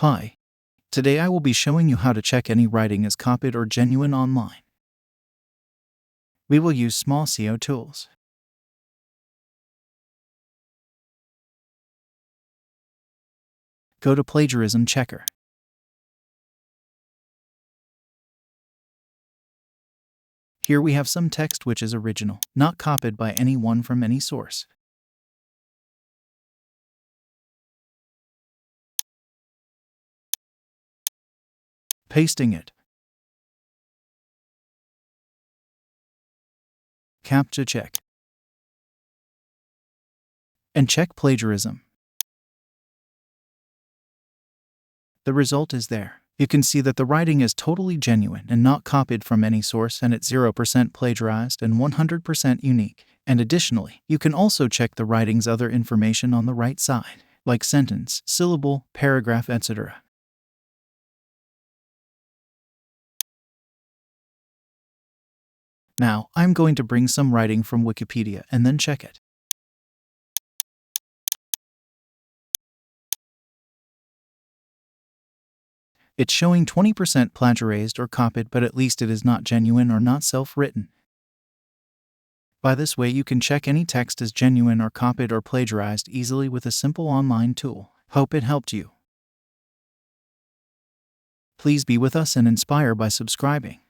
Hi. Today I will be showing you how to check any writing is copied or genuine online. We will use small SEO tools. Go to Plagiarism Checker. Here we have some text which is original, not copied by anyone from any source. Pasting it. CAPTCHA check. And check plagiarism. The result is there. You can see that the writing is totally genuine and not copied from any source, and it's 0% plagiarized and 100% unique. And additionally, you can also check the writing's other information on the right side, like sentence, syllable, paragraph, etc. Now, I'm going to bring some writing from Wikipedia and then check it. It's showing 20% plagiarized or copied, but at least it is not genuine or not self-written. By this way, you can check any text as genuine or copied or plagiarized easily with a simple online tool. Hope it helped you. Please be with us and inspire by subscribing.